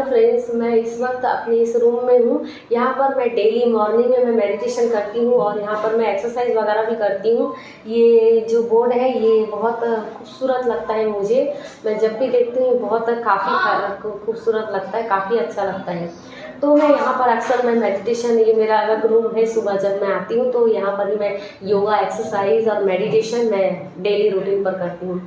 Friends, मैं इस वक्त अपने इस रूम में हूँ। यहाँ पर मैं डेली मॉर्निंग में मैं मेडिटेशन करती हूँ और यहाँ पर मैं एक्सरसाइज वगैरह भी करती हूँ। ये जो बोर्ड है ये बहुत खूबसूरत लगता है मुझे। मैं जब भी देखती हूँ बहुत काफ़ी खूबसूरत लगता है, काफ़ी अच्छा लगता है। तो मैं यहाँ पर अक्सर मैं मेडिटेशन, ये मेरा अलग रूम है। सुबह जब मैं आती हूँ तो यहाँ पर भी मैं योगा, एक्सरसाइज और मेडिटेशन मैं डेली रूटीन पर करती हूँ।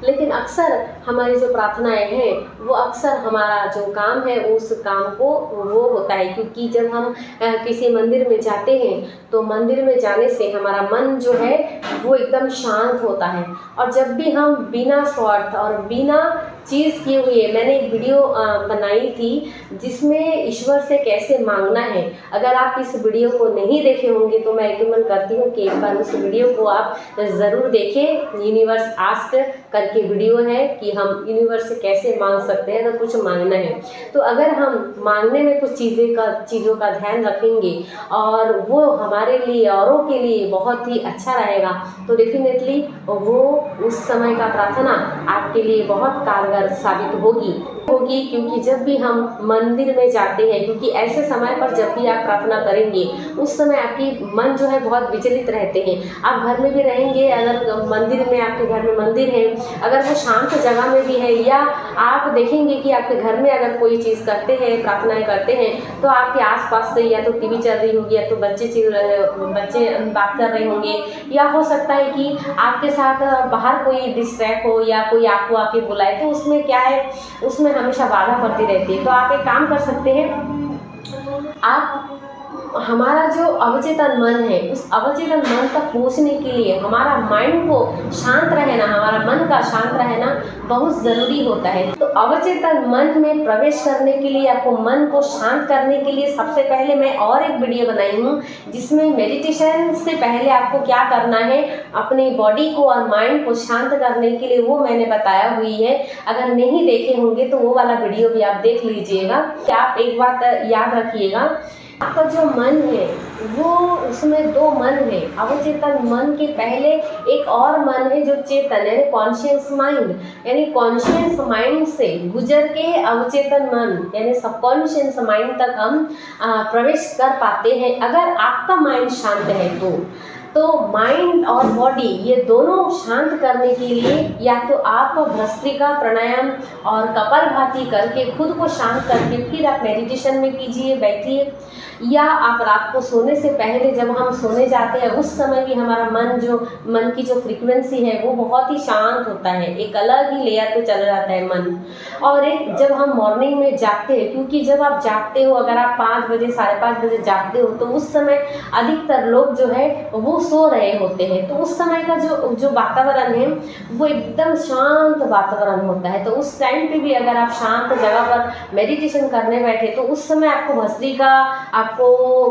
लेकिन अक्सर हमारी जो प्रार्थनाएं हैं वो अक्सर हमारा जो काम है उस काम को वो होता है, क्योंकि जब हम किसी मंदिर में जाते हैं तो मंदिर में जाने से हमारा मन जो है वो एकदम शांत होता है। और जब भी हम बिना स्वार्थ और बिना चीज़ किए हुए, मैंने एक वीडियो बनाई थी जिसमें ईश्वर से कैसे मांगना है। अगर आप इस वीडियो को नहीं देखे होंगे तो मैं रिकमेंड करती हूँ कि एक बार उस वीडियो को आप ज़रूर देखें। यूनिवर्स आस्क करके वीडियो है कि हम यूनिवर्स से कैसे मांग सकते हैं, तो कुछ मांगना है। तो अगर हम मांगने में कुछ चीज़ों का ध्यान रखेंगे और वो हमारे लिए, औरों के लिए बहुत ही अच्छा रहेगा, तो डेफिनेटली वो उस समय का प्रार्थना आपके लिए बहुत कारगर साबित होगी। क्योंकि जब भी हम मंदिर में जाते हैं, क्योंकि ऐसे समय पर जब भी आप प्रार्थना करेंगे उस समय आपकी मन जो है बहुत विचलित रहते हैं। आप घर में भी रहेंगे, अगर मंदिर में, आपके घर में मंदिर है, अगर वो शांत जगह में भी है, या आप देखेंगे कि आपके घर में अगर कोई चीज़ करते हैं, प्रार्थनाएं करते हैं, तो आपके आसपास से या तो टीवी चल रही होगी, या तो बच्चे बात कर रहे होंगे, या हो सकता है कि आपके साथ बाहर कोई डिस्ट्रैक्ट हो या कोई आपको आके बुलाए। तो उसमें क्या है, उसमें हमेशा बाधा पड़ती रहती है। तो आप एक काम कर सकते हैं, आप हमारा जो अवचेतन मन है उस अवचेतन मन तक पहुंचने के लिए हमारा माइंड को शांत रहना, हमारा मन का शांत रहना बहुत ज़रूरी होता है। तो अवचेतन मन में प्रवेश करने के लिए, आपको मन को शांत करने के लिए सबसे पहले मैं और एक वीडियो बनाई हूँ जिसमें मेडिटेशन से पहले आपको क्या करना है, अपनी बॉडी को और माइंड को शांत करने के लिए, वो मैंने बताया हुई है। अगर नहीं देखे होंगे तो वो वाला वीडियो भी आप देख लीजिएगा। आप एक बात याद रखिएगा, आपका जो मन है वो, उसमें दो मन है। अवचेतन मन के पहले एक और मन है जो चेतन, यानी कॉन्शियस माइंड, यानी कॉन्शियस माइंड से गुजर के अवचेतन मन यानी सबकॉन्शियस माइंड तक हम प्रवेश कर पाते हैं अगर आपका माइंड शांत है। तो माइंड और बॉडी ये दोनों शांत करने के लिए या तो आप भस्त्रिका प्राणायाम और कपालभाति करके खुद को शांत करके फिर आप मेडिटेशन में कीजिए, बैठिए, या आप रात को सोने से पहले जब हम सोने जाते हैं उस समय भी हमारा मन की जो फ्रीक्वेंसी है वो बहुत ही शांत होता है, एक अलग ही लेयर पे चला जाता है मन। और एक जब हम मॉर्निंग में जागते हैं, क्योंकि जब आप जागते हो, अगर आप 5 बजे 5:30 बजे जागते हो तो उस समय अधिकतर लोग जो है वो सो रहे होते हैं। तो उस समय का जो वातावरण है वो एकदम शांत वातावरण होता है। तो उस टाइम पे भी अगर आप शांत जगह पर मेडिटेशन करने बैठे तो उस समय आपको भस्त्रिका, आपको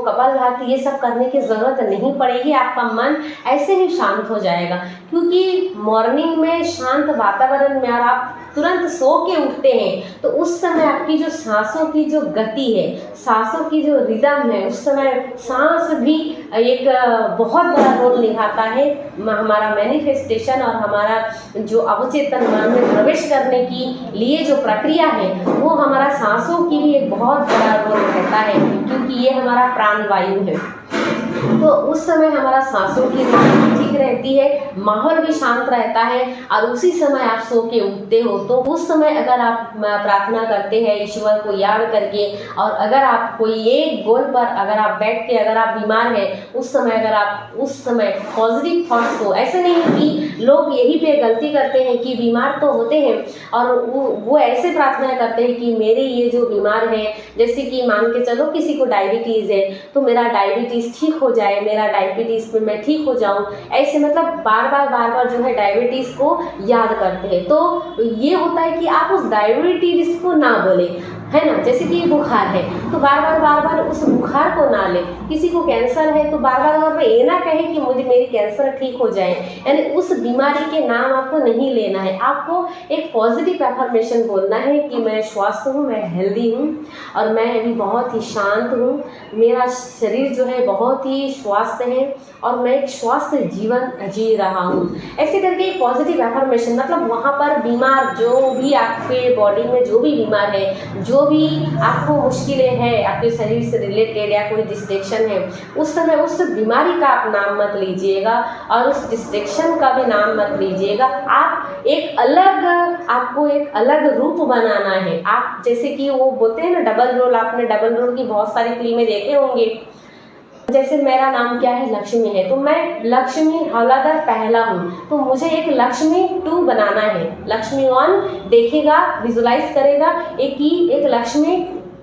कपालभाति ये सब करने की ज़रूरत नहीं पड़ेगी। आपका मन ऐसे ही शांत हो जाएगा, क्योंकि मॉर्निंग में शांत वातावरण में और आप तुरंत सो के उठते हैं तो उस समय आपकी जो सांसों की जो गति है, सांसों की जो रिदम है, उस समय सांस भी एक बहुत बड़ा रोल निभाता है। हमारा मैनिफेस्टेशन और हमारा जो अवचेतन मन में प्रवेश करने की लिए जो प्रक्रिया है वो हमारा सांसों की भी एक बहुत बड़ा रोल रहता है, क्योंकि ये हमारा प्राण वायु है। तो उस समय हमारा सांसों की गति ठीक रहती है, माहौल भी शांत रहता है, और उसी समय आप सो के उठते हो। तो उस समय अगर आप प्रार्थना करते हैं ईश्वर को याद करके, और अगर आप कोई एक गोल पर अगर आप बैठ के, अगर आप बीमार हैं उस समय, अगर आप उस समय पॉजिटिव थॉट्स को, ऐसे नहीं कि लोग यही पे गलती करते हैं कि बीमार तो होते हैं और वो ऐसे प्रार्थना करते हैं कि मेरे ये जो बीमार है, जैसे कि मान के चलो किसी को डायबिटीज़ है तो मेरा डायबिटीज़ ठीक हो जाए, मेरा डायबिटीज़ में मैं ठीक हो जाऊं, ऐसे मतलब बार बार जो है डायबिटीज़ को याद करते हैं। तो ये होता है कि आप उस डायबिटीज़ को ना बोले, है ना, जैसे कि बुखार है तो बार बार उस बुखार को ना ले। किसी को कैंसर है तो बार बार ये ना कहे कि मुझे मेरी कैंसर ठीक हो जाए, यानी उस बीमारी के नाम आपको नहीं लेना है। आपको एक पॉजिटिव एफर्मेशन बोलना है कि मैं स्वस्थ हूँ, मैं हेल्दी हूँ और मैं अभी बहुत ही शांत हूँ, मेरा शरीर जो है बहुत ही स्वस्थ है और मैं एक स्वस्थ जीवन जी रहा हूँ। ऐसे करके एक पॉजिटिव एफर्मेशन, मतलब वहाँ पर बीमार जो भी आपके बॉडी में जो भी बीमार है, जो भी आपको मुश्किलें हैं आपके शरीर से रिलेटेड या कोई डिस्ट्रैक्शन है, उस समय उस बीमारी का आप नाम मत लीजिएगा और उस डिस्ट्रैक्शन का भी नाम मत लीजिएगा। आप एक अलग, आपको एक अलग रूप बनाना है। आप जैसे कि वो बोलते हैं ना डबल रोल, आपने डबल रोल की बहुत सारी फिल्में देखे होंगे। जैसे मेरा नाम क्या है, लक्ष्मी है, तो मैं लक्ष्मी हौलादार पहला हूँ, तो मुझे एक लक्ष्मी 2 बनाना है। लक्ष्मी 1 देखेगा, विजुलाइज करेगा एक लक्ष्मी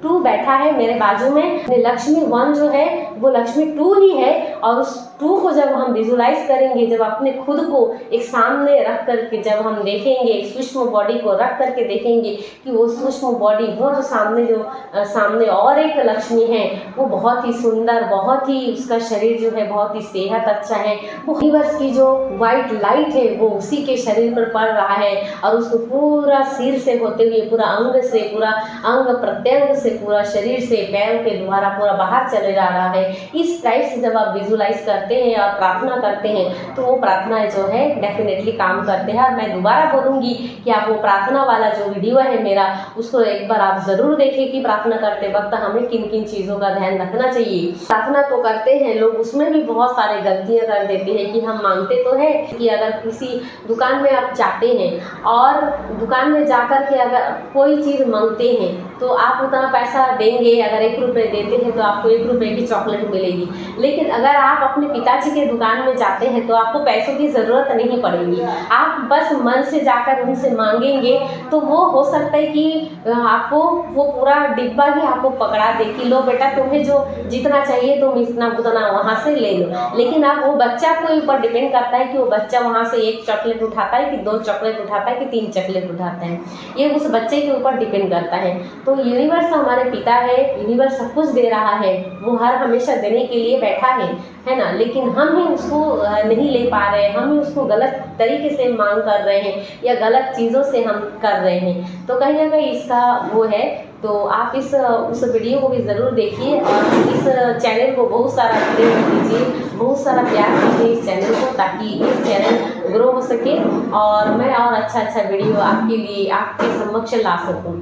2 बैठा है मेरे बाजू में। लक्ष्मी 1 जो है वो लक्ष्मी 2 ही है और उस 2 को जब हम विजुलाइज करेंगे, जब अपने खुद को एक सामने रख करके जब हम देखेंगे, एक सूक्ष्म बॉडी को रख करके देखेंगे कि वो सूक्ष्म बॉडी, वो जो सामने और एक लक्ष्मी है, वो बहुत ही सुंदर, बहुत ही उसका शरीर जो है बहुत ही सेहत अच्छा है, वो यूनिवर्स की जो वाइट लाइट है वो उसी के शरीर पर पड़ रहा है और उसको पूरा सिर से होते हुए पूरा अंग से, पूरा अंग प्रत्यंग से, पूरा शरीर से, पैरों के द्वारा पूरा बाहर चले जा रहा है। इस टाइप से जब आप विजुलाइज करते हैं और प्रार्थना करते हैं तो वो प्रार्थनाएं जो है डेफिनेटली काम करते हैं। और मैं दोबारा बोलूँगी कि आप वो प्रार्थना वाला जो वीडियो है मेरा, उसको एक बार आप ज़रूर देखें कि प्रार्थना करते वक्त हमें किन किन चीज़ों का ध्यान रखना चाहिए। प्रार्थना तो करते हैं लोग, उसमें भी बहुत सारे गलतियाँ कर देते हैं कि हम मांगते तो है कि अगर किसी दुकान में आप जाते हैं और दुकान में जाकर के अगर कोई चीज़ मांगते हैं तो आप उतना पैसा देंगे, अगर 1 रुपये देते हैं तो आपको 1 रुपये की चॉकलेट मिलेगी। लेकिन अगर आप अपने पिताजी के दुकान में जाते हैं तो आपको पैसों की ज़रूरत नहीं पड़ेगी, आप बस मन से जाकर उनसे मांगेंगे तो वो हो सकता है कि आपको वो पूरा डिब्बा ही आपको पकड़ा दे कि लो बेटा तुम्हें जो जितना चाहिए तुम इतना उतना वहाँ से ले लो। लेकिन आप वो बच्चा के ऊपर डिपेंड करता है कि वो बच्चा वहाँ से 1 चॉकलेट उठाता है कि 2 चॉकलेट उठाता है कि 3 चॉकलेट उठाता है, ये उस बच्चे के ऊपर डिपेंड करता है। तो यूनिवर्स हमारे पिता है, यूनिवर्स सब कुछ दे रहा है, वो हर हमेशा देने के लिए बैठा है ना, लेकिन हम ही उसको नहीं ले पा रहे हैं, हम ही उसको गलत तरीके से मांग कर रहे हैं या गलत चीज़ों से हम कर रहे हैं। तो कहीं ना कहीं इसका वो है, तो आप उस वीडियो को भी ज़रूर देखिए और इस चैनल को बहुत सारा प्रेम दीजिए, बहुत सारा प्यार दीजिए इस चैनल को, ताकि ये चैनल ग्रो हो सके और मैं और अच्छा वीडियो आपके लिए आपके समक्ष ला सकूँ।